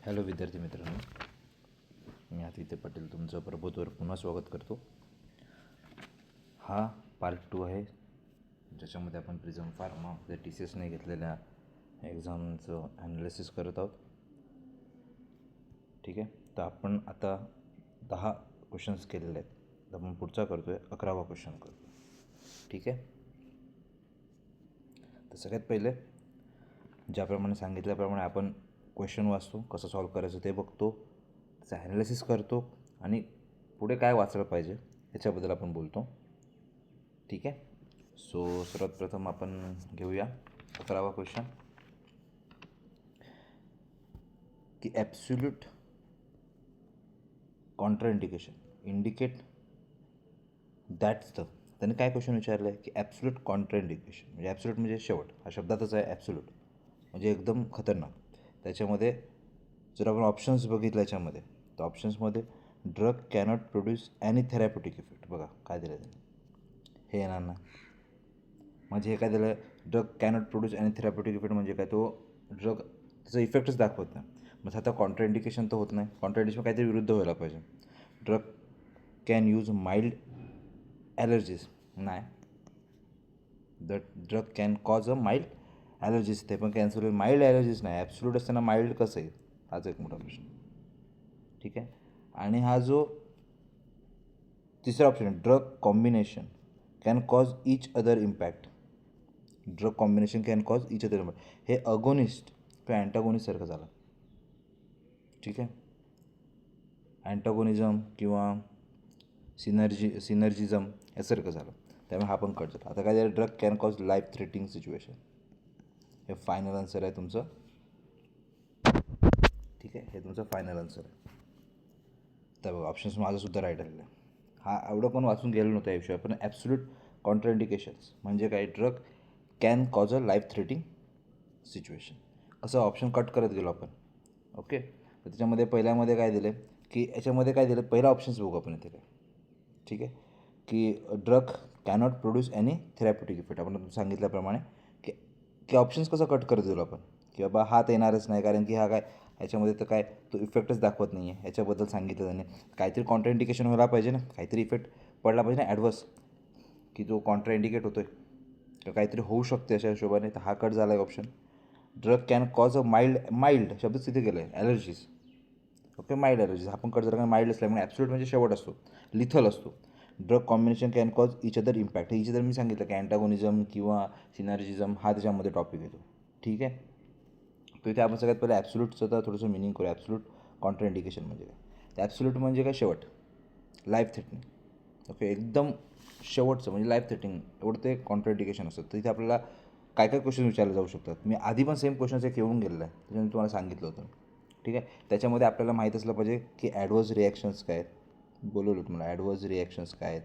Hello विद्यार्थी मित्रांनो, मी आदित्य पाटील तुमचं प्रबोधवर पुन्हा स्वागत करतो. हा पार्ट 2 आहे, ज्याच्यामध्ये आपण प्रिझम फार्मामध्ये TCSने घेतलेल्या एक्झामचं ॲनालिसिस करत आहोत. ठीक आहे, तर आपण आता 10 क्वेश्चन्स केलेले आहेत. तर आपण पुढचा करतो आहे, 11वा क्वेश्चन करतो. ठीक आहे, तर सगळ्यात पहिले ज्याप्रमाणे सांगितल्याप्रमाणे आपण क्वेश्चन वाचतो, कसं सॉल्व करायचं ते बघतो, त्याचं ॲनालिसिस करतो आणि पुढे काय वाचलं पाहिजे याच्याबद्दल आपण बोलतो. ठीक आहे, सो सर्वात प्रथम आपण घेऊया 11वा क्वेश्चन की absolute contraindication indicate that's the. त्याने काय क्वेश्चन विचारलं आहे की ॲब्सोल्यूट कॉन्ट्राइंडिकेशन म्हणजे ॲब्सोल्यूट म्हणजे शेवट, हा शब्दातच आहे ॲब्सोल्यूट म्हणजे एकदम खतरनाक. त्याच्यामध्ये जर आपण ऑप्शन्स बघितलं याच्यामध्ये, तर ऑप्शन्समध्ये drug cannot produce any therapeutic effect. बघा काय दिलं त्याने, हे येणार ना. म्हणजे हे काय दिलं, drug cannot produce any therapeutic effect म्हणजे काय, तो ड्रग त्याचा इफेक्टच दाखवत नाही. मग आता कॉन्ट्राइंडिकेशन तर होत नाही, कॉन्ट्राइंडिकेशन काहीतरी विरुद्ध व्हायला पाहिजे. Drug can use mild allergies, नाही. The drug can cause a mild allergies, ते पण कॅन्सर होईल. माइल्ड ॲलर्जीज नाही, ॲब्सोल्यूट असताना माइल्ड कसं आहे, हाच एक मोठा प्रश्न. ठीक आहे, आणि हा जो तिसरा ऑप्शन आहे, drug combination can cause each other impact. Drug combination can cause each other impact, हे अगोनिस्ट किंवा अँटागोनिस्टसारखं झालं. ठीक आहे, अँटागोनिझम किंवा सिनर्जिझम यासारखं झालं, त्यामुळे हा पण कट झाला. आता काय झालं, drug can cause life threatening situation, हे फायनल आन्सर आहे तुमचं. ठीक आहे, हे तुमचं फायनल आन्सर आहे. तर बघा ऑप्शन्स माझंसुद्धा राईट आलेलं आहे. हा एवढं पण वाचून गेलं नव्हतं या विषयावर, पण ॲब्सोल्यूट कॉन्ट्राइंडिकेशन्स म्हणजे काय, drug can cause a life threatening situation. असं ऑप्शन कट करत गेलो आपण. ओके, तर त्याच्यामध्ये पहिल्यामध्ये काय दिलं की याच्यामध्ये काय दिलं, पहिला ऑप्शन्स बघू आपण इथे काय. ठीक आहे, की drug cannot produce any therapeutic effect. आपण सांगितल्याप्रमाणे की की ऑप्शन्स कसं कट करत गेलो आपण, की बाबा हात येणारच नाही, कारण की हा काय ह्याच्यामध्ये तर काय तो इफेक्टच दाखवत नाही आहे. ह्याच्याबद्दल सांगितलं त्याने, काहीतरी कॉन्ट्राइंडिकेशन व्हायला पाहिजे ना, काहीतरी इफेक्ट पडला पाहिजे ना ॲडवर्स, की जो कॉन्ट्राइंडिकेट होतो आहे तर काहीतरी होऊ शकते अशा हिशोबाने. तर हा कट झाला आहे option. Drug can cause a mild शब्दच तिथे गेलं आहे, ॲलर्जीज. ओके, माइल्ड ॲलर्जीज हा पण कट झाला, कारण माइल्ड असल्यामुळे ॲब्सोल्यूट म्हणजे शेवट असतो, लिथल असतो. Drug combination can cause each other impact, हे इच अदर मी सांगितलं की अँटागोनिझम किंवा सिनर्जिझम हा त्याच्यामध्ये टॉपिक येतो. ठीक आहे, तर इथे आपण सगळ्यात पहिले ॲब्सोल्यूटचं तर थोडंसं मिनिंग करू. ॲब्सोल्यूट कॉन्ट्राइंडिकेशन म्हणजे काय, तर ॲब्सोल्यूट म्हणजे काय, शेवट, लाईफ थ्रेटनिंग. ओके, एकदम शेवटचं म्हणजे लाईफ थ्रेटनिंग, एवढं ते कॉन्ट्राइंडिकेशन असतं. तर इथे आपल्याला काय काय क्वेश्चन विचारले जाऊ शकतात. मी आधी पण सेम क्वेश्चन्स एक येऊन गेलेलं आहे, त्याच्यामध्ये तुम्हाला सांगितलं होतं. ठीक आहे, त्याच्यामध्ये आपल्याला माहीत असलं पाहिजे की ॲडवर्स रिॲक्शन्स काय आहेत. बोलवलं तुम्हाला ॲडवर्स रिॲक्शन्स काय आहेत,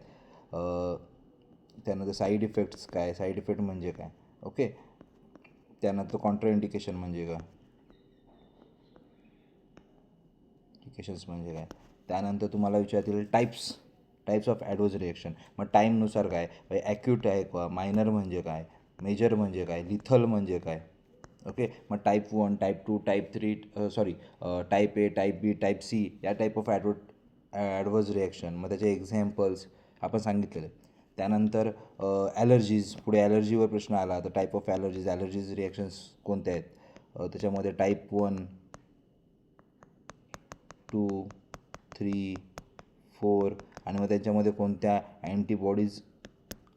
त्यानंतर साईड इफेक्ट्स काय, साईड इफेक्ट म्हणजे काय. ओके, त्यानंतर कॉन्ट्राइंडिकेशन म्हणजे काय, इंडिकेशन्स म्हणजे काय. त्यानंतर तुम्हाला विचारतील टाईप्स ऑफ ॲडवर्स रिॲक्शन. मग टाईमनुसार काय, ॲक्यूट आहे का, मायनर म्हणजे काय, मेजर म्हणजे काय, लिथल म्हणजे काय. ओके, मग type 1, type 2, type 3 type A, type B, type C या टाईप ऑफ ॲडवर्स रिॲक्शन. मग त्याचे एक्झाम्पल्स आपण सांगितलेले. त्यानंतर ॲलर्जीज, पुढे ॲलर्जीवर प्रश्न आला तर टाईप ऑफ ॲलर्जीज रिॲक्शन्स कोणत्या आहेत. त्याच्यामध्ये टाईप 1, 2, 3, 4 आणि मग त्याच्यामध्ये कोणत्या अँटीबॉडीज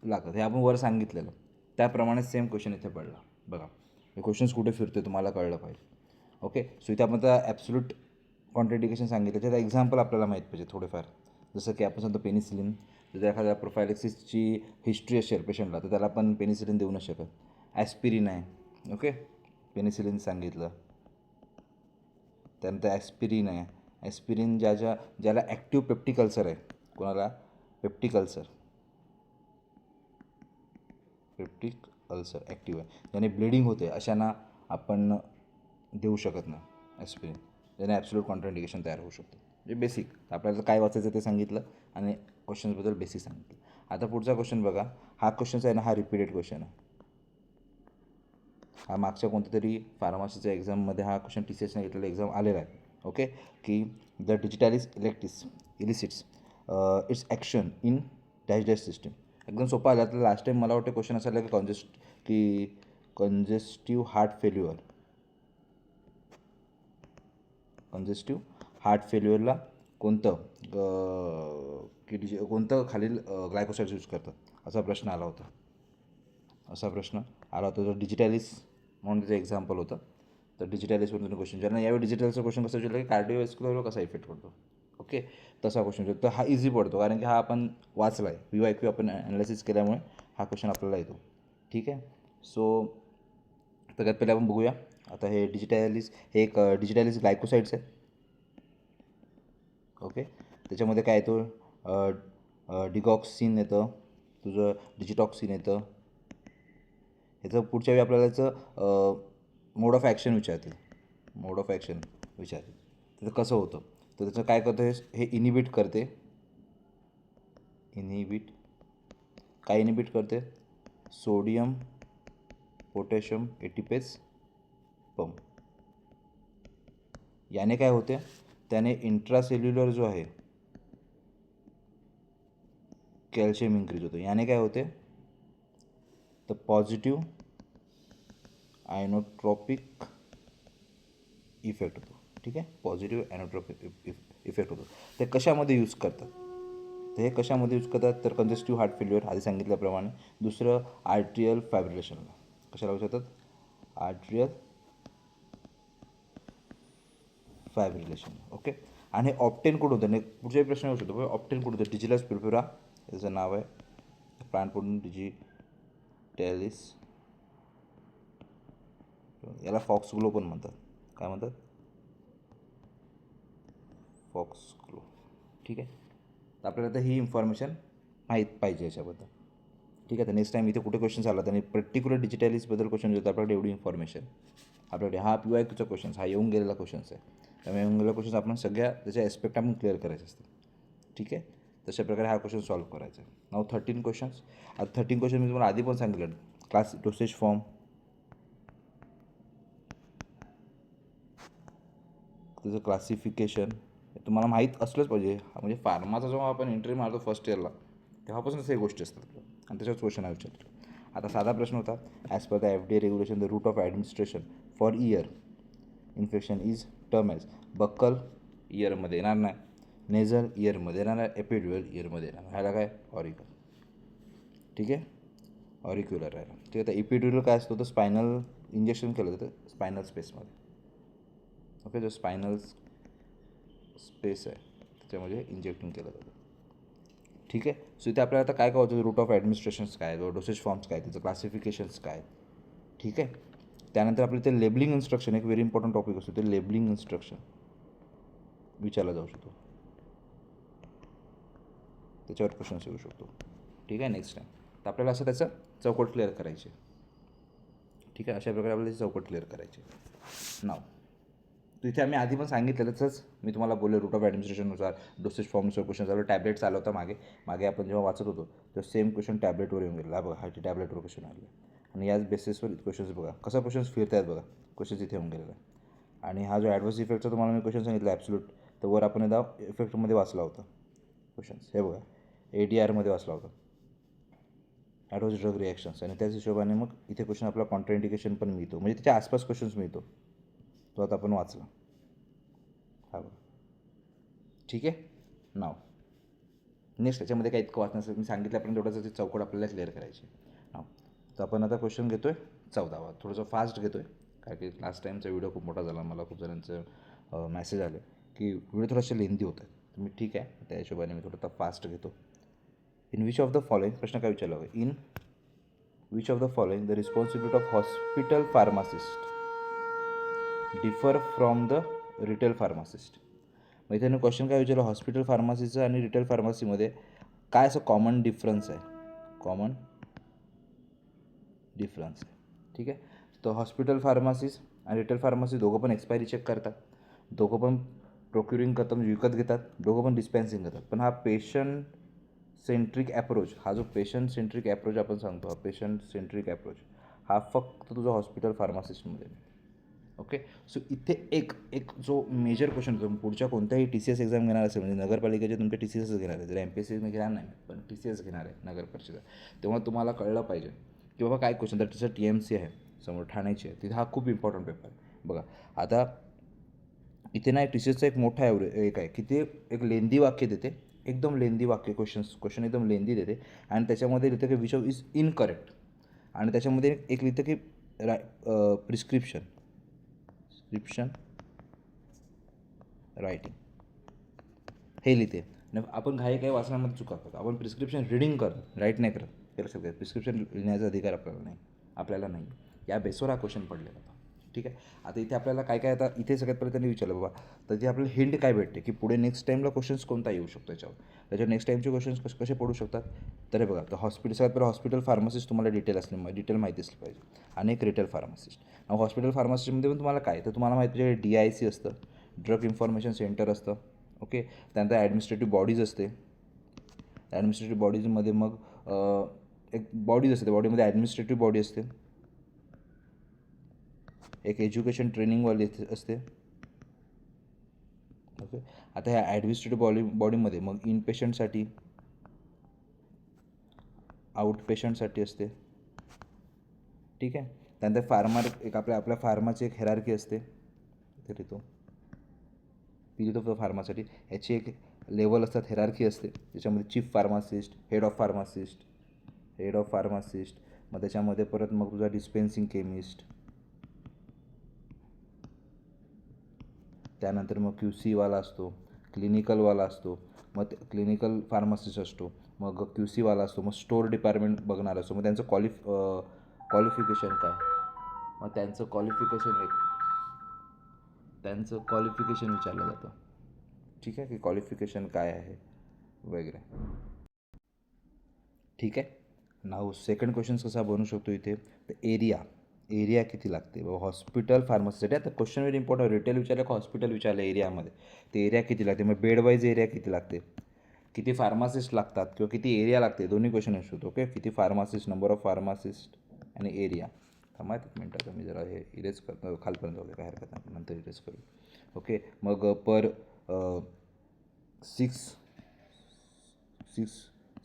लागतात हे आपण वर सांगितलेलं. त्याप्रमाणे सेम क्वेश्चन इथे पडला. बघा हे क्वेश्चन्स कुठे फिरतो तुम्हाला कळलं पाहिजे. ओके, सो इथे आपण आता ॲब्सोल्यूट कॉन्ट्राइंडिकेशन सांगितलं, त्याचा एक्झाम्पल आपल्याला माहीत पाहिजे थोडेफार. जसं की आपण सांगतो पेनिसिलिन, जर एखाद्या प्रोफायलेक्सिसची हिस्ट्री असेल पेशंटला तर त्याला आपण पेनिसिलिन देऊ न शकत. ॲस्पिरिन आहे, ओके, पेनिसिलिन सांगितलं. त्यानंतर ॲस्पिरिन आहे, ॲस्पिरिन ज्याला ॲक्टिव्ह पेप्टिक अल्सर आहे, कोणाला पेप्टिक अल्सर ॲक्टिव्ह आहे, ज्याने ब्लिडिंग होते अशांना आपण देऊ शकत नाही ॲस्पिरिन, ज्याने ॲब्सोल्यूट कॉन्ट्राइंडिकेशन तयार होऊ शकते. म्हणजे बेसिक आपल्याला काय वाचायचं ते सांगितलं आणि क्वेश्चन्सबद्दल बेसिक सांगितलं. आता पुढचा क्वेश्चन बघा, हा क्वेश्चनचा आहे ना, हा रिपीटेड क्वेश्चन आहे. हा मागच्या कोणत्या तरी फार्मसीच्या एक्झाममध्ये हा क्वेश्चन TCSने घेतलेला एक्झाम आलेला आहे. ओके, की the digitalis elicits its action in dash dash system. एकदम सोपं आलं. तर लास्ट टाईम मला वाटतं क्वेश्चन असा आला की कंजेस्टिव्ह हार्ट फेल्युअरला कोणतं कोणतं खालील ग्लायकोसाइड्स यूज करतात असा प्रश्न आला होता. जो डिजिटॅलिस म्हणून त्याचं एक्झाम्पल होतं. तर डिजिटॅलिसवरून तुम्ही क्वेश्चन विचारणार. यावेळी डिजिटलचा क्वेश्चन कसं विचारलं की कार्डिओव्हॅस्क्युलरवर कसा इफेक्ट पडतो. ओके, तसा क्वेश्चन विचारतो. तर हा इझी पडतो कारण की हा आपण वाचला आहे, VYQ आपण ॲनालिसिस केल्यामुळे हा क्वेश्चन आपल्याला येतो. ठीक आहे. सो सगळ्यात पहिले आपण बघूया. आता हे एक डिजिटॅलिस ग्लायकोसाइड्स आहे. ओके, त्याच्यामध्ये काय येतो, डिगॉक्सिन येतं, तुझं डिजिटॉक्सिन येतं. ह्याचं पुढच्या वेळी आपल्याला याचं मोड ऑफ ॲक्शन विचारतील. त्याचं कसं होतं. तर त्याचं काय करतं, हे इनिबिट करते. काय इनिबिट करते? Sodium potassium ATPase pump. याने काय होते, त्याने इंट्रासेल्युलर जो आहे कॅल्शियम इन्क्रीज होतो. याने काय होते, तर पॉझिटिव्ह आयनोट्रॉपिक इफेक्ट होतो. ठीक आहे, पॉझिटिव्ह आयनोट्रॉपिक इफेक्ट होतो. ते कशामध्ये यूज करतात, तर कंजेस्टिव्ह हार्ट फेल्युअर आधी सांगितल्याप्रमाणे. दुसरं आर्ट्रियल फायब्रिलेशनला. कशाला यूज करतात? आर्ट्रियल फायब्रिलेशन. ओके, आणि ऑप्टेन कुठं होतं, पुढचाही प्रश्न येऊ शकतो. ऑप्टेन कुठं होतं? डिजिटस प्युरपुरा याचं नाव आहे. प्लांट पडून डिजिटॅलिस. याला फॉक्स ग्लो पण म्हणतात. काय म्हणतात? Foxglove. ठीक आहे, तर आपल्याला आता ही इन्फॉर्मेशन माहीत पाहिजे याच्याबद्दल. ठीक आहे, तर नेक्स्ट टाईम इथे कुठे क्वेश्चन आला आणि पर्टिक्युलर डिजिटॅलिसबद्दल क्वेश्चन होतं, आपल्याकडे एवढी इन्फॉर्मेशन आपल्याकडे. हा PYQचा क्वेश्चन्स, हा येऊन गेलेला क्वेश्चन्स आहे. त्यामुळे येऊन गेलेला क्वेश्चन्स आपण सगळ्या त्याच्या ॲस्पेक्ट आपण क्लिअर करायचे असतात. ठीक आहे, तशा प्रकारे हा क्वेश्चन सॉल्व्ह करायचा आहे. नाव 13 क्वेश्चन्स. आता 13 क्वेश्चन मी तुम्हाला आधी पण सांगितलं. क्लास डोसेज फॉर्म, त्याचं क्लासिफिकेशन तुम्हाला माहीत असलंच पाहिजे. म्हणजे फार्माचा जेव्हा आपण एंट्री मारतो फर्स्ट इयरला तेव्हापासूनच हे गोष्टी असतात आणि त्याच्यावर क्वेश्चन आहे विचारतो. आता साधा प्रश्न होता. As per the FDA regulation the route of administration for ear infection is term as. Buccal इयरमध्ये येणार नाही, नेझल इयरमध्ये येणार नाही, एपिड्युअल इयरमध्ये येणार. ह्याला काय? ऑरिकल. ठीक आहे, ऑरिक्युलर आहे. ठीक आहे, तर एपिड्युअल काय असतो, तर स्पायनल इंजेक्शन केलं जातं स्पायनल स्पेसमध्ये. ओके, जो स्पायनल स्पेस आहे त्याच्यामध्ये इंजेक्टिंग केलं जातं. ठीक आहे, सो इथे आपल्याला आता काय होतं, रूट ऑफ ॲडमिनिस्ट्रेशन्स काय, डोसेज फॉर्म्स काय, त्याचं क्लासिफिकेशन्स काय. ठीक आहे, त्यानंतर आपलं ते लेबलिंग इन्स्ट्रक्शन, एक व्हेरी इम्पॉर्टंट टॉपिक असतो. ते लेबलिंग इन्स्ट्रक्शन विचारला जाऊ शकतो, त्याच्यावर क्वेश्चन्स येऊ शकतो. ठीक आहे, नेक्स्ट टाईम तर आपल्याला असं त्याचं चौकट क्लिअर करायची. ठीक आहे, अशा प्रकारे आपल्याला त्याची चौकट क्लिअर करायची. नाव तर इथे आम्ही आधी पण सांगितलेलंच, मी तुम्हाला बोललो रूट ऑफ ॲडमिनिस्ट्रेशननुसार डोसेज फॉर्मनुसार क्वेश्चन चालू. टॅबलेट्स आलं होतं मागे आपण जेव्हा वाचत होतो तर सेम क्वेश्चन टॅबलेटवर येऊन गेला. बघा, हा टॅबलेटवर क्वेश्चन आले आणि याच बेसिसवर क्वेश्चन्स बघा कसं क्वेश्चन्स फिरत आहेत. बघा, क्वेश्चन्स इथे येऊन गेलेला आहे. आणि हा जो ॲडव्हर्स इफेक्टचा तुम्हाला मी क्वेश्चन सांगितला ॲब्सोल्यूट, तर वर आपण एकदा इफेक्टमध्ये वाचला होता क्वेश्चन्स. हे बघा, ADRमध्ये वाचला होता, ॲडव्हर्स ड्रग रिॲक्शन्स. आणि त्याच हिशोबाने मग इथे क्वेश्चन आपला कॉन्ट्राइंडिकेशन पण मिळतो, म्हणजे त्याच्या आसपास क्वेश्चन्स मिळतो, तो आता आपण वाचला. हा बघा. ठीक आहे, नाव नेक्स्ट याच्यामध्ये काही इतकं वाचण्याचं मी सांगितल्यापर्यंत तेवढंच चौकट आपल्याला क्लिअर करायची. नाव तर आपण आता क्वेश्चन घेतो आहे 14वा. थोडंसं फास्ट घेतो आहे कारण की लास्ट टाईमचा व्हिडिओ खूप मोठा झाला. मला खूप जणांचं मेसेज आले की व्हिडिओ थोडेसे लेंदी होत आहेत. तर मी ठीक आहे, त्या हिशोबाने मी थोडं फास्ट घेतो. In which of the following, प्रश्न काय विचारला होता, in which of the following the responsibility of hospital pharmacist differ from the retail pharmacist. मग त्यानं क्वेश्चन काय विचारलं, हॉस्पिटल फार्मसीचं आणि रिटेल फार्मसीमध्ये काय असं कॉमन डिफरन्स आहे. ठीक आहे, तर हॉस्पिटल फार्मसीज आणि रिटेल फार्मसी दोघं पण एक्सपायरी चेक करतात, दोघं पण प्रोक्युरिंग करतात, म्हणजे विकत घेतात, दोघं पण डिस्पेन्सिंग करतात. पण हा पेशंट सेंट्रिक ॲप्रोच, हा जो पेशंट सेंट्रिक ॲप्रोच आपण सांगतो, हा पेशंट सेंट्रिक ॲप्रोच हा फक्त तुझा हॉस्पिटल फार्मासिस्टमध्ये. ओके. सो इथे एक एक जो मेजर क्वेश्चन होतो, पुढच्या कोणत्याही टी सी एस एक्झाम घेणार असेल, म्हणजे नगरपालिकेचे तुमचे टी सी एसच घेणार आहे, जर एम पी एस सी घेणार नाही पण टी सी एस घेणार आहे नगर परिषद, तेव्हा तुम्हाला कळलं पाहिजे की बाबा काय क्वेश्चन. तर तिचं टी एम सी आहे समोर, ठाण्याची आहे, तिथे हा खूप इम्पॉर्टंट पेपर आहे. बघा आता इथे ना टी सी एसचा एक मोठा एक आहे की ते एक लेंदी वाक्य देते, एकदम लेंदी वाक्य, क्वेश्चन एकदम लेंदी देते, आणि त्याच्यामध्ये लिहितं की विच इज इनकरेक्ट, आणि त्याच्यामध्ये एक लिहितं की प्रिस्क्रिप्शन रायटिंग हे लिहिते. आपण काही वाचनामध्ये चुका करतो, आपण प्रिस्क्रिप्शन रिडिंग करतो, राईट नाही करत. हे लक्षात घ्या, प्रिस्क्रिप्शन लिहिण्याचा अधिकार आपल्याला नाही. या बेसवर हा क्वेश्चन पडलेला होता. ठीक आहे. आता इथे आपल्याला काय आता इथे सगळ्यात पहिले त्यांनी विचारलं बाबा, तर ते आपल्याला हिंट काय भेटते की पुढे नेक्स्ट टाईमला क्वेश्चन्स कोणता येऊ शकतो याच्यावर. त्याच्यावर नेक्स्ट टाईमचे क्वेश्चन्स कसे पडू शकतात. तर हे बघा, तर सगळ्यात पहिलं हॉस्पिटल फार्मासिस्ट तुम्हाला डिटेल माहिती असली पाहिजे, आणि एक रिटेल फार्मासिस्ट. हॉस्पिटल फार्मासिस्टमध्ये पण तुम्हाला काय, तर तुम्हाला माहिती पाहिजे DIC असतं, ड्रग इन्फॉर्मेशन सेंटर असतं. ओके. त्यानंतर ॲडमिनिस्ट्रेटिव्ह बॉडीज असते. ॲडमिनिस्ट्रेटिव्ह बॉडीजमध्ये मग एक बॉडीज असते, त्या बॉडीमध्ये ॲडमिनिस्ट्रेटिव्ह बॉडी असते, एक एज्युकेशन ट्रेनिंगवाली असते. ओके. आता ह्या ॲडमिनिस्ट्रेटिव्ह बॉडीमध्ये मग इनपेशंटसाठी, आउटपेशंटसाठी असते. ठीक आहे. त्यानंतर एक आपल्या फार्माची एक हेरार्की असते, तरी तो पिरियड फार्मासाठी ह्याची एक लेवल असतात, हेरार्की असते. त्याच्यामध्ये chief pharmacist, head of pharmacist, मग त्याच्यामध्ये परत मग तुझा डिस्पेन्सिंग केमिस्ट, त्यानंतर मग QC वाला असतो, क्लिनिकलवाला असतो, मग क्लिनिकल फार्मासिस्ट असतो, मग QC वाला असतो, मग स्टोअर डिपार्टमेंट बघणार असतो. मग त्यांचं क्वालिफिकेशन काय, मग त्यांचं क्वालिफिकेशन विचारलं जातं. ठीक आहे, की क्वालिफिकेशन काय आहे वगैरे. ठीक आहे. नाव सेकंड क्वेश्चन कसा बनवू शकतो इथे, तर एरिया किती लागते हॉस्पिटल फार्मसीसाठी. आता क्वेश्चन व्हेरी इम्पॉर्टंट, रिटेल विचारलं का हॉस्पिटल विचारलं एरियामध्ये, ते एरिया किती लागते, मग बेड वाईज एरिया किती लागते, किती फार्मासिस्ट लागतात किंवा किती एरिया लागते, दोन्ही क्वेश्चन येऊ शकतो. ओके. किती फार्मासिस्ट, नंबर ऑफ फार्मासिस्ट आणि एरिया. थांबा एक मिनटं, मी जरा हे इरेज करतो खालपर्यंत वगैरे, काय हरकत नाही, नंतर इरेज करू. ओके. मग पर 6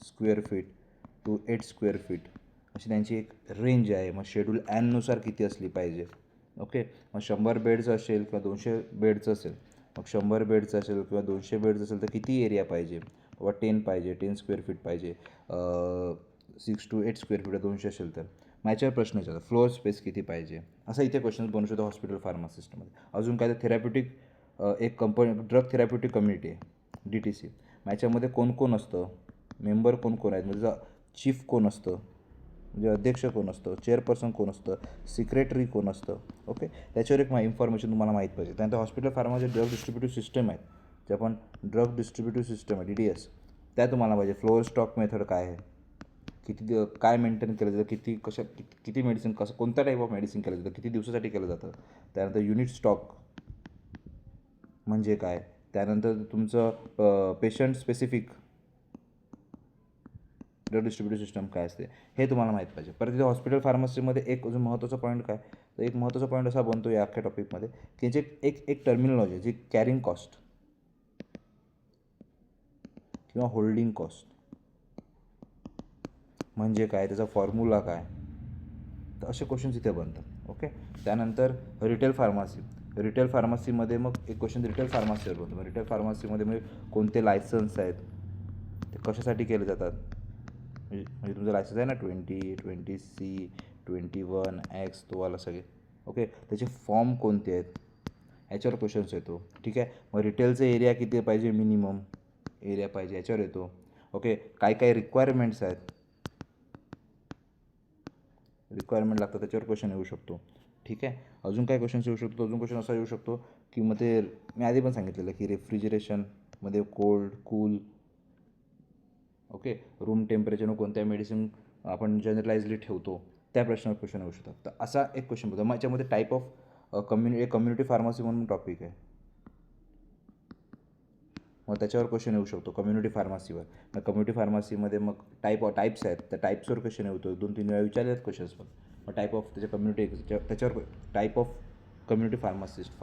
square feet to 8 square feet अशी त्यांची एक रेंज आहे. मग शेड्यूल ॲननुसार किती असली पाहिजे. ओके. मग 100 बेड्स असेल किंवा 200 बेड्स असेल, मग 100 बेड्स असेल किंवा 200 बेड्स असेल तर किती एरिया पाहिजे बाबा, 10 पाहिजे, 10 स्क्वेअर फीट पाहिजे, 6 to 8 स्क्वेअर फीट 200 असेल तर. मग याच्यावर प्रश्न विचारतात, फ्लोअर स्पेस किती पाहिजे, असं इथे क्वेश्चन बनवू शकतो हॉस्पिटल फार्मासिस्टमध्ये. अजून काय तर थेरॅप्युटिक, एक ड्रग थेरॅप्युटिक कम्युनिटी आहे DTC. मग याच्यामध्ये कोण कोण असतं, मेंबर कोण कोण आहेत, म्हणजे चीफ कोण असतं, म्हणजे अध्यक्ष कोण असतं, चेअरपर्सन कोण असतं, सिक्रेटरी कोण असतं. ओके. त्याच्यावर एक इन्फॉर्मेशन तुम्हाला माहीत पाहिजे. त्यानंतर हॉस्पिटल फार्माचे ड्रग डिस्ट्रीब्युटिव्ह सिस्टम आहेत, जे आपण ड्रग डिस्ट्रीब्युटिव्ह सिस्टम आहे DDS, त्या तुम्हाला पाहिजे. फ्लोअर स्टॉक मेथड काय आहे, किती काय मेंटेन केलं जातं, किती मेडिसिन, कोणत्या टाईप ऑफ मेडिसिन केलं जातं, किती दिवसासाठी केलं जातं. त्यानंतर युनिट स्टॉक म्हणजे काय, त्यानंतर तुमचं patient specific drug distributive system काय असते हे तुम्हाला माहीत पाहिजे. परत तिथे हॉस्पिटल फार्मसीमध्ये एक अजून महत्त्वाचा पॉईंट काय, तर एक महत्त्वाचा पॉईंट असा बनतो या अख्ख्या टॉपिकमध्ये की जे एक टर्मिनॉलॉजी आहे, जी कॅरिंग कॉस्ट किंवा होल्डिंग कॉस्ट म्हणजे काय, त्याचा फॉर्म्युला काय, तर असे क्वेश्चन्स इथे बनतात. ओके. त्यानंतर रिटेल फार्मसीमध्ये मग एक क्वेश्चन रिटेल फार्मसीवर बनतो. मग रिटेल फार्मसीमध्ये म्हणजे कोणते लायसन्स आहेत, ते कशासाठी केले जातात, म्हणजे तुमचं लायसन्स आहे ना 20C 21X तोवाला सगळे. ओके. त्याचे फॉर्म कोणते आहेत याच्यावर क्वेश्चन्स येतो. ठीक आहे. मग रिटेलचं एरिया किती पाहिजे, मिनिमम एरिया पाहिजे, याच्यावर येतो. ओके. काय रिक्वायरमेंट्स लागतात त्याच्यावर क्वेश्चन येऊ शकतो. ठीक आहे. अजून काय क्वेश्चन्स येऊ शकतो, अजून क्वेश्चन असा येऊ शकतो की मग ते मी आधी पण सांगितलेलं की रेफ्रिजरेशनमध्ये कोल्ड कूल, ओके, रूम टेम्परेचरवर कोणत्या मेडिसिन आपण जनरलाइजली ठेवतो, त्या प्रश्नावर क्वेश्चन येऊ शकतात. तर असा एक क्वेश्चन होता. मग याच्यामध्ये टाईप ऑफ कम्युनिटी फार्मसी म्हणून टॉपिक आहे, मग त्याच्यावर क्वेश्चन येऊ शकतो कम्युनिटी फार्मसीवर. मग कम्युनिटी फार्मसीमध्ये मग टाईप्स आहेत, त्या टाईप्सवर क्वेश्चन येतो. 2-3 वेळा विचारले आहेत क्वेश्चन्स पण. मग टाईप ऑफ त्याच्या कम्युनिटी त्याच्यावर type of community pharmacist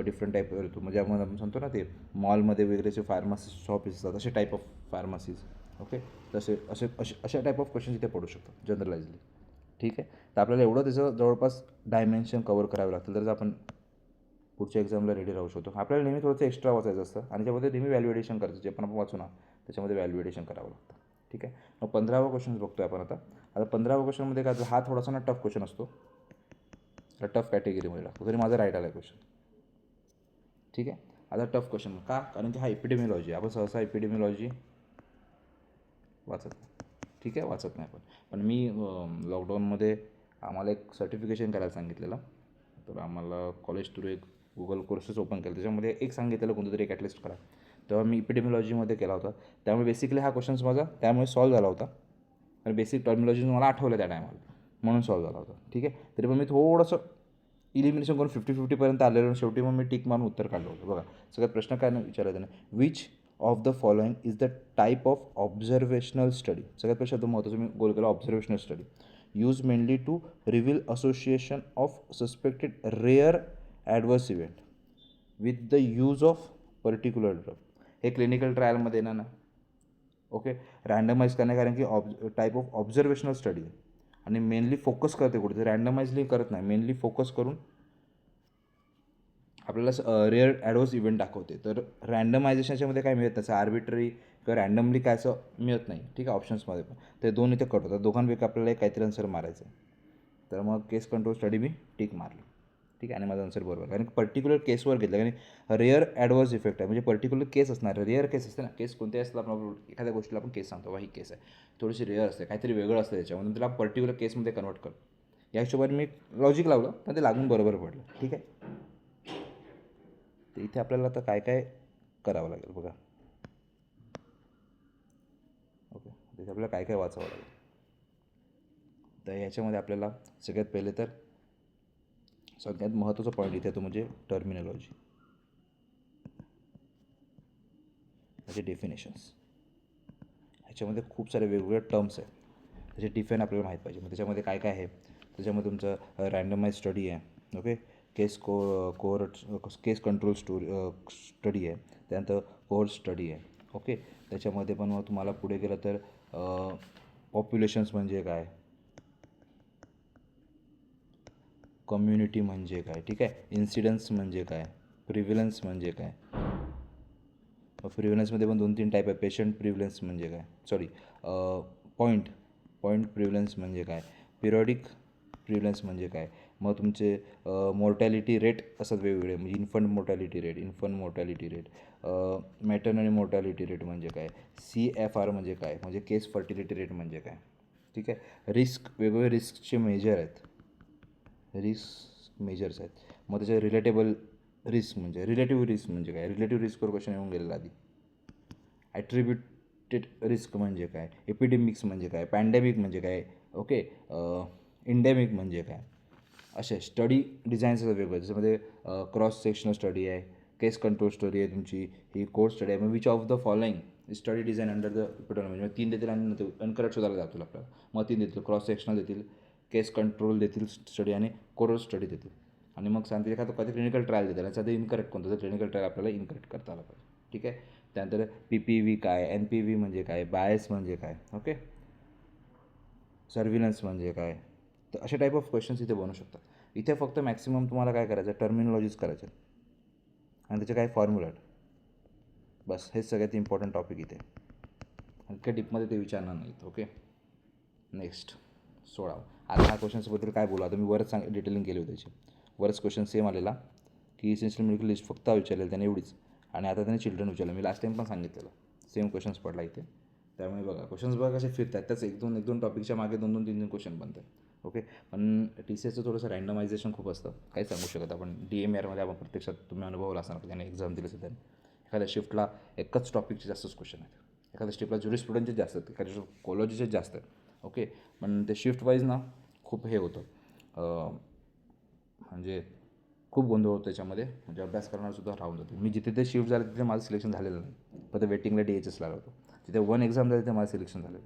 different type येतो, म्हणजे आपण सांगतो ना ते मॉलमध्ये वगैरे जे फार्मासिस्ट ऑफिस असतात असे टाईप ऑफ फार्मसीज. ओके, तसे अशा टाईप ऑफ क्वेश्चन्स इथे पडू शकतात जनरलाइजली. ठीक आहे, तर आपल्याला एवढं त्याचं जवळपास डायमेन्शन कवर करावे लागतील तरच आपण पुढच्या एक्झामला रेडी राहू शकतो. आपल्याला नेहमी थोडंसं एक्स्ट्रा वाचायचं असतं आणि त्यामध्ये नेहमी व्हॅल्युएशन करायचं, जे पण आपण वाचू ना त्याच्यामध्ये व्हॅल्युएशन करावं लागतं. ठीक आहे, मग 15वा क्वेश्चन बघतो आहे आपण आता 15वा क्वेश्चनमध्ये काय, हा थोडासा ना टफ क्वेश्चन असतो, टफ कॅटेगरीमध्ये लागतो, तरी माझा राईट आला आहे क्वेश्चन. ठीक आहे, आता टफ क्वेश्चन का, कारण की हा एपिडेमिओलॉजी, आपण सहसा एपिडेमिओलॉजी वाचत नाही. ठीक आहे, वाचत नाही पण मी लॉकडाऊनमध्ये आम्हाला एक सर्टिफिकेशन करायला सांगितलेलं, तर आम्हाला कॉलेज थ्रू एक गुगल कोर्सेस ओपन केलं, त्याच्यामध्ये एक सांगितलेलं कोणतं तरी एक ॲटलिस्ट करा, तेव्हा मी एपिडेमिओलॉजीमध्ये केला होता. त्यामुळे बेसिकली हा क्वेश्चन्स माझा त्यामुळे सॉल्व्ह झाला होता आणि बेसिक टर्मिनॉलॉजी मला आठवलं त्या टायमाला, म्हणून सॉल्व्ह झाला होता. ठीक आहे, तरी पण मी थोडंसं इलिमिनेशन करून 50-50पर्यंत आलेलो आणि शेवटी मग मी टिक मारून उत्तर काढलं होतं. बघा सगळ्यात प्रश्न काय नाही विचारायचं नाही, which of the following is the type of observational study. सगळ्यात पहिला शब्द महत्त्वाचा मी गोल केला, observational study use mainly to reveal association of suspected rare adverse event with the use of particular drug. हे क्लिनिकल ट्रायलमध्ये ना ओके रँडमाइज करणे, कारण की टाईप ऑफ ऑब्झर्वेशनल स्टडी आणि मेनली फोकस करते कुठे, रँडमाइजली करत नाही, मेनली फोकस करून आपल्याला रेअर ॲडवर्स इव्हेंट दाखवते. तर रँडमायझेशनच्यामध्ये काय मिळत नाही, आर्बिट्ररी किंवा रँडमली काय असं मिळत नाही. ठीक आहे, ऑप्शन्समध्ये पण ते दोन इथे कट होतात, दोघांपैकी आपल्याला काहीतरी आन्सर मारायचं आहे. तर मग केस कंट्रोल स्टडी मी टिक मारली. ठीक आहे, आणि माझा आन्सर बरोबर, कारण पर्टिक्युलर केसवर घेतलं, कारण रेअर ॲडवर्स इफेक्ट आहे, म्हणजे पर्टिक्युलर केस असणार, रेअर केस असते ना, केस कोणत्याही असतात आपण एखाद्या गोष्टीला आपण केस सांगतो, ही केस आहे, थोडीशी रेअर असते, काहीतरी वेगळं असतं त्याच्यामध्ये, त्याला पर्टिक्युलर केसमध्ये कन्वर्ट करतो. या हिशोबाने मी लॉजिक लावलं पण ते लागून बरोबर पडलं. ठीक आहे, तर इथे आपल्याला आता काय काय करावं लागेल बघा. ओके, तिथे आपल्याला काय काय वाचावं लागेल. तर ह्याच्यामध्ये आपल्याला सगळ्यात पहिले तर सगळ्यात महत्त्वाचा पॉईंट इथे येतो म्हणजे टर्मिनॉलॉजी, त्याचे डेफिनेशन्स. ह्याच्यामध्ये खूप सारे वेगवेगळे टर्म्स आहेत, त्याचे डिफाईन आपल्याला माहीत पाहिजे. मग त्याच्यामध्ये काय काय आहे, त्याच्यामध्ये तुमचं रँडमाइज स्टडी आहे, ओके, केस कंट्रोल स्टडी आहे, त्यानंतर कोहॉर्ट स्टडी आहे. ओके, त्याच्यामध्ये पण मग तुम्हाला पुढे गेलं तर पॉप्युलेशन्स म्हणजे काय, कम्युनिटी म्हणजे काय, ठीक आहे, इन्सिडन्स म्हणजे काय, प्रिव्हिलन्स म्हणजे काय. प्रिव्हिलन्समध्ये पण 2-3 टाईप आहे, पेशंट प्रिव्हिलन्स म्हणजे काय, सॉरी पॉईंट प्रिव्हिलन्स म्हणजे काय, पिरियॉडिक प्रिव्हिलन्स म्हणजे काय. मग तुमचे मोर्टॅलिटी रेट असतात वेगवेगळे, म्हणजे infant mortality rate, maternal mortality rate म्हणजे काय, CFR म्हणजे काय, म्हणजे केस फर्टिलिटी रेट म्हणजे काय. ठीक आहे, वेगवेगळे रिस्कचे मेजर्स आहेत. मग त्याचे रिलेटिव्ह रिस्क म्हणजे काय, रिलेटिव्ह रिस्कवर क्वेश्चन येऊन गेलेला आधी. ॲट्रिब्युटेड रिस्क म्हणजे काय, एपिडेमिक्स म्हणजे काय, पॅन्डेमिक म्हणजे काय, ओके, इंडेमिक म्हणजे काय. असे स्टडी डिझाईन्स वेगवेगळे, त्याच्यामध्ये क्रॉस सेक्शनल स्टडी आहे, केस कंट्रोल स्टडी आहे तुमची, ही कोर्ट स्टडी आहे. मग which of the following study design under the म्हणजे 3 देतील आणि अनकरेक्ट शोधायला जातील आपल्याला. मग 3 देतील, क्रॉस सेक्शनल देतील, केस कंट्रोल देतील स्टडी आणि कोरोल स्टडी देतील. आणि मग सांगतील एखादं क्लिनिकल ट्रायल देतील, याचा इनकरेक्ट कोणतं, तर क्लिनिकल ट्रायल आपल्याला इनकरेक्ट करता आला पाहिजे. ठीक आहे, त्यानंतर PPV काय, NPV म्हणजे काय, बायस म्हणजे काय, ओके, सर्व्हिलन्स म्हणजे काय. तर अशा टाईप ऑफ क्वेश्चन्स इथे बनू शकतात. इथे फक्त मॅक्सिमम तुम्हाला काय करायचं, टर्मिनॉलॉजीज करायचे आणि त्याचे काय फॉर्म्युला आहेत, बस हेच सगळ्यात इम्पॉर्टंट टॉपिक इथे. इतक्या डीपमध्ये ते विचारणार नाहीत. Okay, next 16. आता ह्या क्वेश्चन्सबद्दल काय बोलू, आता मी वरच डिटेलिंग केली होती त्याची, वरच क्वेश्चन सेम आलेला की इसेन्शियल मेडिकल लिस्ट फक्त विचारलेलं त्याने एवढीच, आणि आता त्याने चिल्ड्रन विचारलं. मी लास्ट टाईम पण सांगितलेलं सेम क्वेश्चन्स पडला इथे. त्यामुळे बघा क्वेश्चन्स बघा कसे फिरतात, त्याच एक दोन टॉपिकच्या मागे 2-2, 3-3 क्वेश्चन बनतात. ओके, पण TCSचं थोडंसं रँडमायझेशन खूप असतं, काही सांगू शकत आपण. DMARमध्ये आपण प्रत्यक्षात तुम्ही अनुभवला असणार, त्याने एक्झाम दिली असेल त्याने. एखाद्या शिफ्टला एकच टॉपिकचे जास्तच क्वेश्चन आहेत, एखाद्या शिफ्टला ज्युरिस्प्रुडन्सचे जास्त आहेत, एखाद्या कोलॉजीचे जास्त आहेत. ओके, पण ते शिफ्ट वाईज ना खूप हे होतं, म्हणजे खूप गोंधळ होतो त्याच्यामध्ये, म्हणजे अभ्यास करणारसुद्धा राहून जाते. मी जिथे ते शिफ्ट झालं तिथे माझं सिलेक्शन झालेलं नाही, फक्त वेटिंगला DHS लागलं होतं. तिथे 1 एक्झाम झाली तिथे माझं सिलेक्शन झालेलं.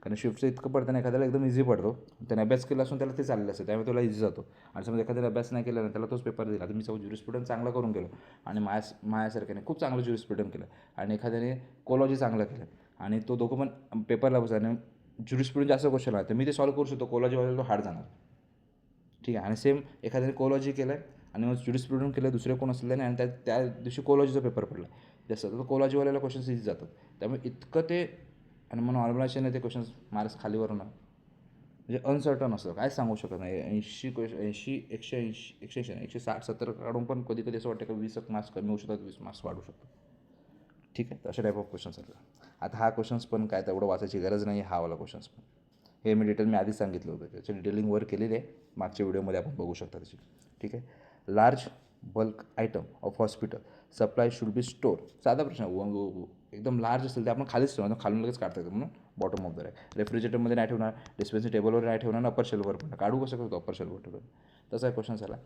कारण शिफ्टचं इतकं पडतं ना, एखाद्याला एकदम इझी पडतो, त्याने अभ्यास केला असून त्याला ते चाललं असतं, त्यामुळे तुला इझी जातो. आणि समजा एखाद्याला अभ्यास नाही केला ना, त्याला तोच पेपर दिला. आता मी ज्युरिस्प्रुडन्स चांगला करून गेलो आणि माझ्यासारख्याने खूप चांगलं ज्युरिस्प्रुडन्स केलं आणि एखाद्याने कोलॉजी चांगलं केलं आणि तो दोघं पण पेपरला बसला आणि ज्युरिस्प्रुडन्स जास्त क्वेश्चन आहे तर मी ते सॉल्व्ह करू शकतो, कोलॉजीवाल्याला तो हार्ड जाणार. ठीक आहे. आणि सेम एखाद्याने कोलॉजी केलं आहे आणि मग ज्युरिस्प्रुडन्स केलं दुसरे कोण असलेलं नाही आणि त्या दिवशी कोलॉजीचा पेपर पडला जास्त, तर कोलॉजीवाल्याला क्वेश्चन्स इझी जातात. त्यामुळे इतकं ते आणि मग नॉर्मलायझेशन ते क्वेश्चन्स मार्क्स खालीवर होणार म्हणजे अनसर्टन असतं, काय सांगू शकत नाही. 160-70 काढून पण कधी कधी असं वाटतं की 20 मार्क्स कमी होऊ शकतात, 20 मार्क्स वाढू शकतात. ठीक आहे. तर अशा टाईप ऑफ क्वेश्चन्स आहेत. आता हा क्वेश्चन्स पण काय तेवढं वाचायची गरज नाही हा वाला क्वेश्चन्स पण हे मी डिटेल मी आधीच सांगितलं होतं, त्याचं डिटेलिंग वर केलेली आहे मागच्या व्हिडिओमध्ये, आपण बघू शकता त्याची. ठीक आहे. Large bulk item of hospital supply should be store. साधा प्रश्न, एकदम लार्ज असेल ते आपण खालीच ठेवणार, खालून लगेच काढता येतं म्हणून बॉटम ऑफ द रॅक. रेफ्रिजरेटरमध्ये नाही ठेवणार, डिस्पेन्सिंग टेबलवर नाही ठेवणार, अप्पर शेल्फवर पण काढू कसं करतो अप्पर शेल्फवर ठेवून. तसा क्वेश्चन झाला,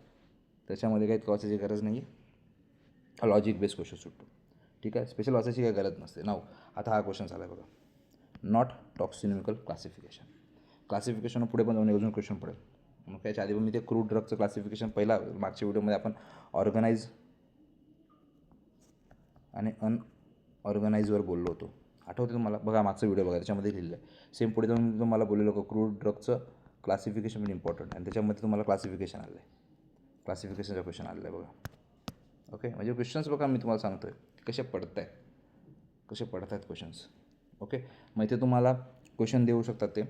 त्याच्यामध्ये काही वाचायची गरज नाही आहे, लॉजिक बेस्ड क्वेश्चन सुटतो. ठीक आहे. स्पेशल वाचायची काही गरज नसते. नाव आता हा क्वेश्चन झाला आहे बघा, नॉट टॉक्सिनॉमिकल क्लासिफिकेशन. क्लासिफिकेशन पुढे पण जाऊन अजून क्वेश्चन पडेल. मग त्याच्या आधी पण मी ते क्रूड ड्रगचं क्लासिफिकेशन पहिला मागच्या व्हिडिओमध्ये आपण ऑर्गनाइज आणि अनऑर्गनाइजवर बोललो होतो, आठवते तुम्हाला? बघा मागचा व्हिडिओ बघा, त्याच्यामध्ये लिहिलं आहे. सेम पुढे जाऊन तुम्हाला बोललेलो का क्रूड ड्रगचं क्लासिफिकेशन पण इम्पॉर्टंट आणि त्याच्यामध्ये तुम्हाला क्लासिफिकेशन आलं आहे, क्लासिफिकेशनचा क्वेश्चन आलेलं आहे बघा. ओके. म्हणजे क्वेश्चन्स बघा मी तुम्हाला सांगतो आहे कसे पडत आहेत क्वेश्चन्स. ओके. मग इथे तुम्हाला क्वेश्चन देऊ शकतात ते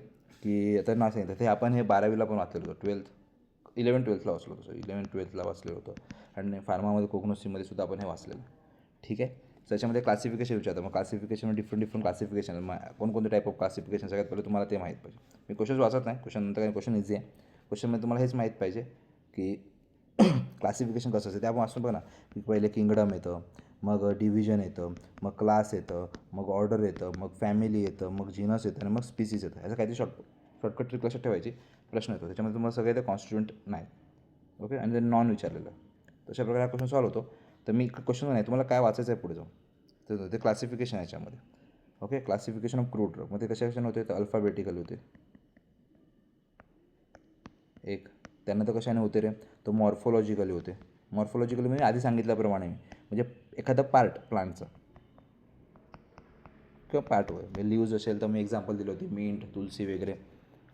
की आता ना सांगितलं ते आपण हे 12वीला पण वाचलेलं होतं, 11-12ला वाचलं होतं, 11-12ला वाचलेलं होतं आणि फार्मामध्ये कोग्नोसीमध्ये सुद्धा आपण हे वाचलेलं. ठीक आहे. त्याच्यामध्ये क्लासिफिकेशन विचारतं, मग क्लासिफिकेशन डिफरंट क्लासिफिकेशन, कोणकोणते टाईप ऑफ क्लासिफिकेशन, सगळ्यात पहिले तुम्हाला ते माहीत पाहिजे. मी क्वेश्चन वाचत नाही, क्वेश्चन नंतर काही क्वेश्चन इझी आहे. क्वेश्चनमध्ये तुम्हाला हेच माहीत पाहिजे की क्लासिफिकेशन कसं असतं. ते आपण वाचून बघा ना, की पहिले किंगडम येतं, मग डिव्हिजन येतं, मग क्लास येतं, मग ऑर्डर येतं, मग फॅमिली येतं, मग जिनस येतं आणि मग स्पीसीज येतं. याचं काहीतरी शॉर्टकट ट्रिक लक्षात ठेवायची. प्रश्न येतो त्याच्यामध्ये तुम्हाला सगळे ते कॉन्स्टिट्यूंट नाही. ओके. आणि ते नॉन विचारलेलं, तशा प्रकारे हा क्वेश्चन सॉल्व होतो. तर मी क्वेश्चन नाही, तुम्हाला काय वाचायचं आहे पुढे जाऊन, तर ते क्लासिफिकेशन आहे याच्यामध्ये. Okay. Classification of crude drug, मग ते कशा होते, तर अल्फाबेटिकल होते एक. त्यानंतर कशाने होते रे, तर मॉर्फोलॉजिकली होते. मॉर्फोलॉजिकली म्हणजे आधी सांगितल्याप्रमाणे म्हणजे एखादा पार्ट प्लांटचा किंवा पार्ट म्हणजे लीव्ज असेल तर मी एक्झाम्पल दिली होती, मिंट, तुलसी वगैरे.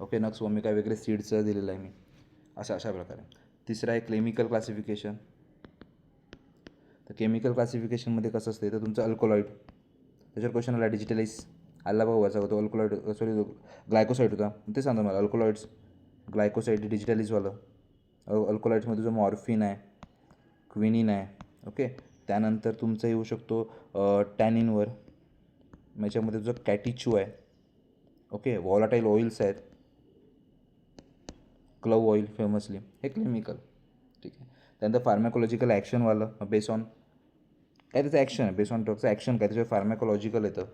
ओके. नक्स वमिका वगैरे सीड्सचं दिलेलं आहे मी, अशा प्रकारे. तिसरा आहे केमिकल क्लासिफिकेशन. तर केमिकल क्लासिफिकेशनमध्ये कसं असते, तर तुमचं अल्कोलॉइड, त्याच्यावर क्वेश्चन आला डिजिटलाइज आला बघा, वाचा होतो अल्कोलॉइड, सॉरी ग्लायकोसाईड होता, ते सांगतो मला अल्कोलॉइड्स, ग्लायकोसाईड डिजिटलाइजवालं. अल्कोलॉइड्समध्ये जो मॉर्फिन आहे, क्विनिन आहे. ओके. त्यानंतर तुमचं येऊ शकतो टॅनिनवर, याच्यामध्ये जो कॅटिचू आहे. ओके. व्हॉलाटाईल ऑइल्स आहेत, क्लव ऑइल फेमसली, हे केमिकल. ठीक आहे. त्यानंतर फार्मॅकोलॉजिकल ॲक्शनवालं, बेस ऑन काय त्याचं ॲक्शन आहे, बेस ऑन ड्रगचं ॲक्शन काय, त्याच्यावर फार्मॅकोलॉजिकल येतं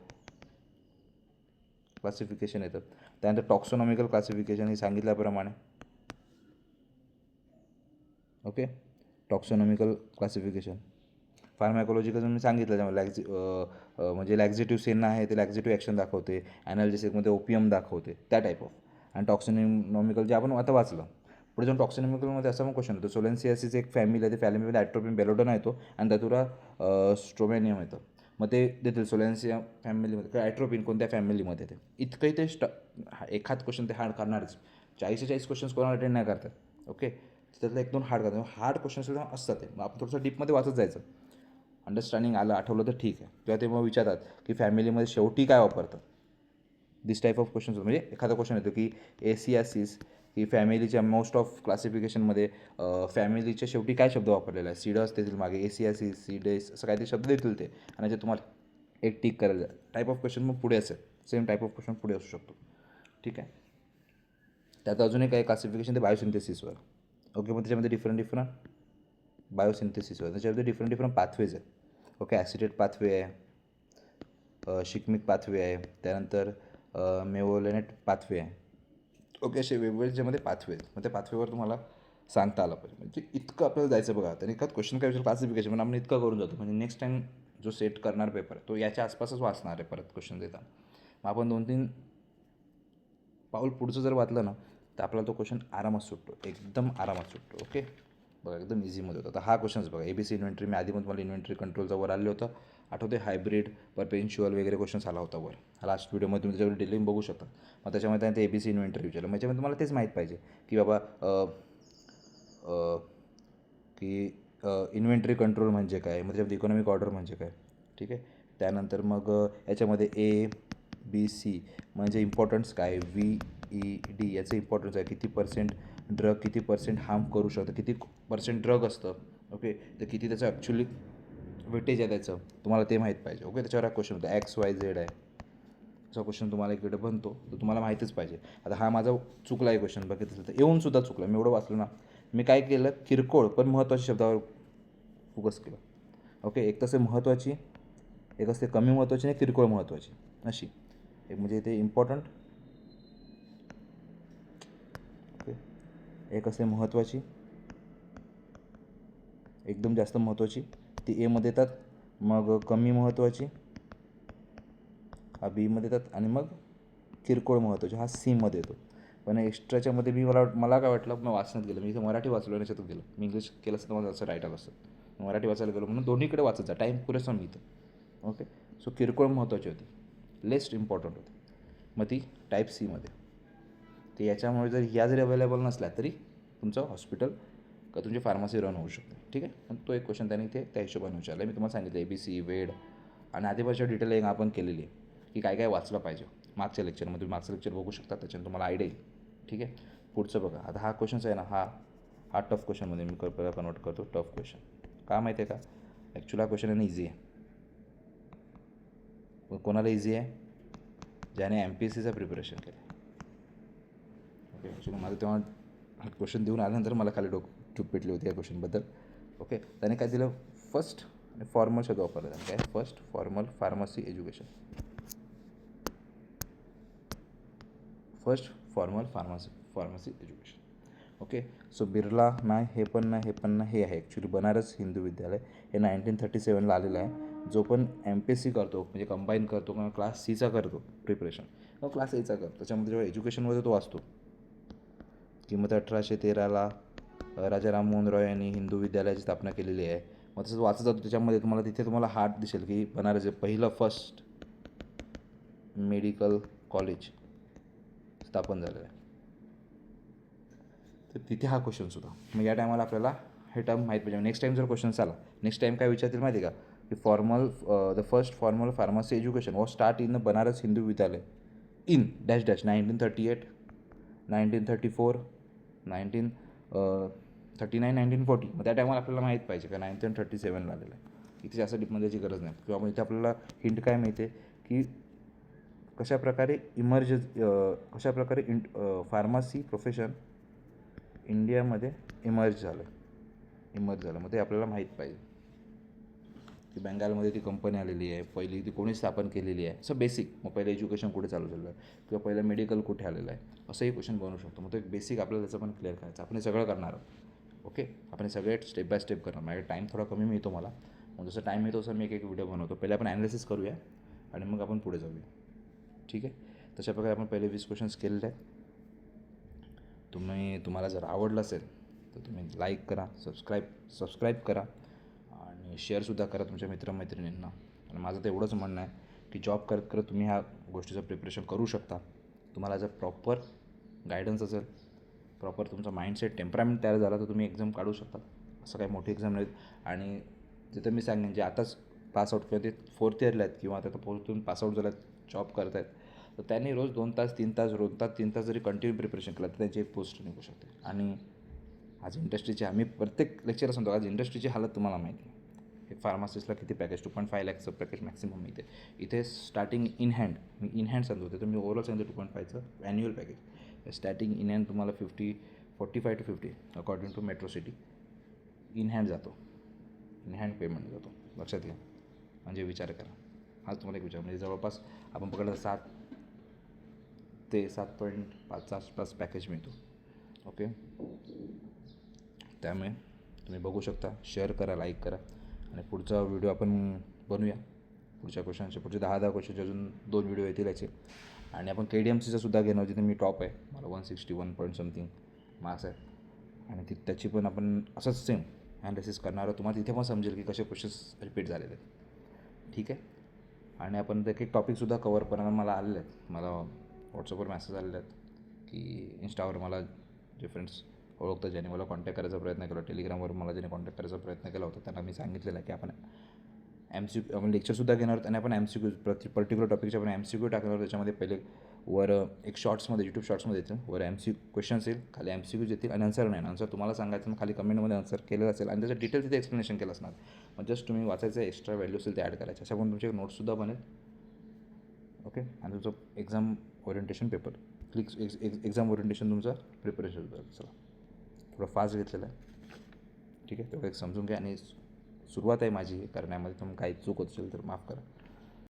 क्लासिफिकेशन येतं. त्यानंतर टॉक्सोनॉमिकल क्लासिफिकेशन हे सांगितल्याप्रमाणे. ओके. टॉक्सोनॉमिकल क्लासिफिकेशन. फार्मॅकोलॉजिकल मी सांगितलं, त्यामुळे म्हणजे लॅक्झेटिव्ह सेना आहे ते लॅक्झेटिव्ह ॲक्शन दाखवते, ॲनाल्जेसिकमध्ये ओपियम दाखवते, त्या टाईप ऑफ. आणि टॉक्सोनॉमिकल जे आपण आता वाचलं. पुढे जाऊन टॉक्सोनॉमिकलमध्ये असा पण क्वेश्चन होतो, सोलेन्सियासिस एक फॅमिली आहे, ते फॅमिलीमध्ये ॲट्रोपिन बेलोडोना येतो आणि त्यातुरा स्ट्रोमॅनियम येतं. मग ते देतील सोलेन्सिया फॅमिलीमध्ये किंवा ॲट्रोपिन कोणत्या फॅमिलीमध्ये ते, इतकंही ते एखाद क्वेश्चन ते हार्ड करणारच. 40 क्वेश्चन्स कोणाला अटेंड नाही करतात. ओके. त्यातलं 1-2 हार्ड करतात, हार्ड क्वेश्चन्स असतात ते, मग आपण थोडंसं डीपमध्ये वाचत जायचं. अंडरस्टँडिंग आलं, आठवलं तर ठीक आहे. किंवा ते मग विचारतात की फॅमिलीमध्ये शेवटी काय वापरतात, दिस टाईप ऑफ क्वेश्चन्स. म्हणजे एखादा क्वेश्चन येतो की एसियासिस की फॅमिलीच्या मोस्ट ऑफ क्लासिफिकेशनमध्ये फॅमिलीच्या शेवटी काय शब्द वापरलेला आहे, सीडस देतील मागे, एसियासिस, सीडेस, असं काहीतरी शब्द देतील ते, आणि त्याच्यात तुम्हाला एक टिक करायला टाईप ऑफ क्वेश्चन मग पुढे असेल, सेम टाईप ऑफ क्वेश्चन पुढे असू शकतो. ठीक आहे. त्यात अजून एक आहे क्लासिफिकेशन ते बायोसिंथेसिसवर. ओके. मग त्याच्यामध्ये डिफरंट बायोसिंथेसिसवर, त्याच्यामध्ये डिफरंट पाथवेज आहेत. ओके. ॲसिडेट पाथवे आहे, शिकमिक पाथवे आहे, त्यानंतर मेवोलेनेट पाथवे आहे. ओके. असे वेगवेगळे ज्यामध्ये पाथवे आहेत, मग त्या पाथवेवर तुम्हाला सांगता आलं पाहिजे. म्हणजे इतकं आपल्याला जायचं बघा, तर एखाद क्वेश्चन काय विचार क्लासिफिकेशन पण आपण इतकं करून जातो, म्हणजे नेक्स्ट टाईम जो सेट करणार पेपर तो याच्या आसपासच वाचणार आहे परत क्वेश्चन देताना. मग आपण 2-3 पाऊल पुढचं जर वाचलं ना तर आपल्याला तो क्वेश्चन आरामात सुटतो, एकदम आरामात सुटतो. ओके, बघा एकदम इझीमध्ये होतं. आता हा क्वेश्चन्स बघा, ABC इन्व्हेंटरी. मी आधी पण तुम्हाला इन्व्हेंटरी कंट्रोलचा वर आले होतं, आठवते, हायब्रिड, परपेन्च्युअल वगैरे क्वेश्चन्स आला होता वर. लास्ट व्हिडिओमध्ये तुम्ही त्याच्यावर डिटेलिंग बघू शकता. मग त्याच्यामध्ये ते ABC इन्व्हेंटरी विचारलं. मग त्याच्यामध्ये तुम्हाला तेच माहीत पाहिजे की बाबा की इन्व्हेंटरी कंट्रोल म्हणजे काय, मग त्याच्यामध्ये इकॉनॉमिक ऑर्डर म्हणजे काय. ठीक आहे, त्यानंतर मग याच्यामध्ये ABC म्हणजे इम्पॉर्टन्स काय, VED याचं इम्पॉर्टन्स आहे, किती पर्सेंट ड्रग किती पर्सेंट हार्म करू शकतं, किती पर्सेंट ड्रग असतं. ओके, तर किती त्याचं ॲक्च्युली वेटेज आहे त्याचं, तुम्हाला ते माहीत पाहिजे. ओके, त्याच्यावर हा क्वेश्चन होता, XYZ आहे असा क्वेश्चन तुम्हाला इकडे बनतो, तर तुम्हाला माहीतच पाहिजे. आता हा माझा चुकला आहे क्वेश्चन बघितलं तर, येऊनसुद्धा चुकला. मी एवढं वाचलं ना, मी काय केलं, किरकोळ पण महत्त्वाच्या शब्दावर फोकस केला. ओके, एक तसे महत्त्वाची, एक असते कमी महत्त्वाची आणि किरकोळ महत्त्वाची अशी. एक म्हणजे ते इम्पॉर्टंट, ओके, एक असते महत्त्वाची, एकदम जास्त महत्त्वाची, ती एमध्ये येतात. मग कमी महत्त्वाची हा बीमध्ये येतात, आणि मग किरकोळ महत्त्वाची हा सीमध्ये येतो. पण एक्स्ट्राच्यामध्ये मला काय वाटलं, मी वाचण्यात गेलं, मी इथं मराठी वाचलो आणि याच्यातून गेलं. मी इंग्लिश केलं असतं तर मला असं राईट आलं असतं. मराठी वाचायला गेलो म्हणून दोन्हीकडे वाचत जा, टाईम पुरेसा मिळतं. ओके, सो किरकोळ महत्त्वाची होती, लेस्ट इम्पॉर्टंट होती, मग ती टाईप सीमध्ये. ते याच्यामुळे जर ह्या जरी अवेलेबल नसल्या तरी तुमचं हॉस्पिटल का तुमची फार्मसी रन होऊ शकते. ठीक आहे, पण तो एक क्वेश्चन त्याने ते त्या हिशोबाने विचारला. मी तुम्हाला सांगितलं ABC, वेड आणि आधीपासून डिटेलिंग आपण केलेली आहे की काय काय वाचलं पाहिजे. मागच्या लेक्चरमध्ये मागचं लेक्चर बघू शकता, त्याच्यानं तुम्हाला आयडिया येईल. ठीक आहे, पुढचं बघा. आता हा क्वेश्चन्स आहे ना, हा टफ क्वेश्चनमध्ये मी कन्वर्ट करतो. टफ क्वेश्चन का माहिती आहे का, ॲक्च्युली हा क्वेश्चन आहे ना इझी आहे. पण कोणाला इझी आहे, ज्याने MPSCचं प्रिपरेशन केलं. ओके, ॲक्च्युली माझं तेव्हा क्वेश्चन देऊन आल्यानंतर मला खाली चूप पेटली होती या क्वेश्चनबद्दल. ओके, त्याने काय दिलं, फर्स्ट आणि फॉर्मल शब्द वापरला त्याने, काय, first formal pharmacy education. First formal pharmacy education. Okay, so Birla नाही, हे पण नाही, हे पण नाही, हे आहे ॲक्च्युली बनारस हिंदू विद्यालय. हे 1937 आलेलं आहे. जो पण MPSC करतो म्हणजे कंबाईन करतो किंवा क्लास Cचा करतो प्रिपरेशन, किंवा क्लास Aचा करतो, त्याच्यामध्ये जेव्हा एज्युकेशनमध्ये तो वाचतो की मग 1813 राजा राममोहन रॉय यांनी हिंदू विद्यालयाची स्थापना केलेली आहे. मग तसंच वाचत जातो त्याच्यामध्ये तुम्हाला हार्ट दिसेल की बनारस पहिलं फर्स्ट मेडिकल कॉलेज स्थापन झालेलं आहे. तर तिथे हा क्वेश्चनसुद्धा. मग या टायमाला आपल्याला हे टर्म माहीत पाहिजे. नेक्स्ट टाईम जर क्वेश्चन्स आला, नेक्स्ट टाईम काय विचारतील माहिती आहे का, की the first formal pharmacy education was start in the Banaras Hindu विद्यालय इन डॅश डॅश 1938, 1934, 1939, 1940. मग त्या टायमाला आपल्याला माहीत पाहिजे का 1937 आलेलं आहे. इथे जास्त डीपमध्ये याची गरज नाही, किंवा मग इथे आपल्याला हिंट काय मिळते की कशाप्रकारे फार्मसी प्रोफेशन इंडियामध्ये इमर्ज झालं. मग ते आपल्याला माहीत पाहिजे की बंगालमध्ये ती कंपनी आलेली आहे, पहिली ती कोणी स्थापन केलेली आहे, असं बेसिक. मग पहिलं एज्युकेशन कुठे चालू झालं आहे, किंवा पहिलं मेडिकल कुठे आलेलं आहे, असंही क्वेश्चन बनवू शकतो. मग तो एक बेसिक आपल्याला त्याचं पण क्लिअर करायचं. आपण हे सगळं करणार आहोत. ओके, आपण सगळे स्टेप बाय स्टेप करणार. माझ्या टाईम थोडा कमी मिळतो मला, मग जसं टाईम मिळतो तसं मी एक व्हिडिओ बनवतो. पहिले आपण ॲनालिसिस करूया आणि मग आपण पुढे जाऊया. ठीक आहे, तशा प्रकारे आपण पहिले 20 क्वेश्चन्स केलेले आहेत. तुम्हाला जर आवडलं असेल तर तुम्ही लाईक करा, सबस्क्राईब करा आणि शेअरसुद्धा करा तुमच्या मित्रमैत्रिणींना. आणि माझं तर एवढंच म्हणणं आहे की जॉब करत करत तुम्ही ह्या गोष्टीचं प्रिपरेशन करू शकता. तुम्हाला जर प्रॉपर गायडन्स असेल, प्रॉपर तुमचा माइंडसेट टेम्परामेंट तयार झाला, तर तुम्ही एक्झाम काढू शकता. असं काही मोठी एक्झाम नाहीत. आणि जिथं मी सांगेन जे आताच पासआउट किंवा ते 4th इयरला आहेत किंवा आता पोस्टून पासआउट झाल्यात, जॉब करत आहेत, तर त्यांनी रोज 2 तास 3 तास जरी कंटिन्यू प्रिपरेशन केलं तर त्यांची एक पोस्ट निघू शकते. आणि आज इंडस्ट्रीची, आम्ही प्रत्येक लेक्चरला सांगतो, आज इंडस्ट्रीची हालत तुम्हाला माहिती आहे. एक फार्मासिस्टला किती पॅकेज, 2.5 लाखचं पॅकेज मॅक्सिमम मिळते. इथे स्टार्टिंग इन हँड सांगतो होते, तर मी ओव्हरऑल सांगतो 2.5चं annual package. Starting in hand तुम्हाला 45 to 50 according to metro city in hand जातो, इन हँड पेमेंट जातो. लक्षात घ्या, म्हणजे विचार करा. हाच तुम्हाला एक विचार, म्हणजे जवळपास आपण पकडलं 7 ते 7.5चा आसपास पॅकेज मिळतो. ओके, त्यामुळे तुम्ही बघू शकता. शेअर करा, लाईक करा, आणि पुढचा व्हिडिओ आपण बनवूया. पुढच्या क्वेश्चनचे पुढचे 10 क्वेश्चनचे अजून 2 व्हिडिओ येतील याचे. आणि आपण KDMCचं सुद्धा घेणार, जिथे मी टॉप आहे, मला 161 पॉईंट समथिंग मार्क्स आहे. आणि त्याची पण आपण असंच सेम ॲनालिसिस करणार आहोत. तुम्हाला तिथे पण समजेल की कसे क्वेश्चन्स रिपीट झालेले आहेत. ठीक आहे. आणि आपण ते काही टॉपिकसुद्धा कवर करणार. मला आलेले आहेत, मला व्हॉट्सअपवर मेसेज आलेले आहेत की इंस्टावर मला जे फ्रेंड्स ओळखतात, ज्याने मला कॉन्टॅक्ट करायचा प्रयत्न केला, टेलिग्रामवर मला ज्याने कॉन्टॅक्ट करायचा प्रयत्न केला होता, त्यांना मी सांगितलेलं आहे की आपण आपण लेक्चरसुद्धा घेणार आहोत आणि आपण MCQ पर्टिक्युलर टॉपिकचे आपण MCQ टाकणार आहोत. त्याच्यामध्ये पहिले वर एक शॉर्ट्समध्ये, यूट्यूब शॉर्ट्समध्ये येतील, वर क्वेश्चन्स येईल, खाली MCQs येतील आणि आन्सर नाही. आन्सर तुम्हाला सांगायचं आणि खाली कमेंटमध्ये आन्सर केलेलं असेल आणि त्याचं डिटेल तिथे एक्सप्लेनेशन केलं असणार. मग जस्ट तुम्ही वाचायचं, एक्स्ट्रा व्हॅल्यू असेल ते ॲड करायचे. अशा पण तुमचे नोट्ससुद्धा बनेल. ओके. आणि तुमचं exam orientation paper exam orientation तुमचं प्रिपरेशन होतं. चला, थोडं फास्ट घेतलेलं आहे. ठीक आहे. तेवढं एक समजून घ्या आणि सुरुवात आहे माझी करण्यामध्ये, तुम्ही काही चूक असेल तर माफ करा.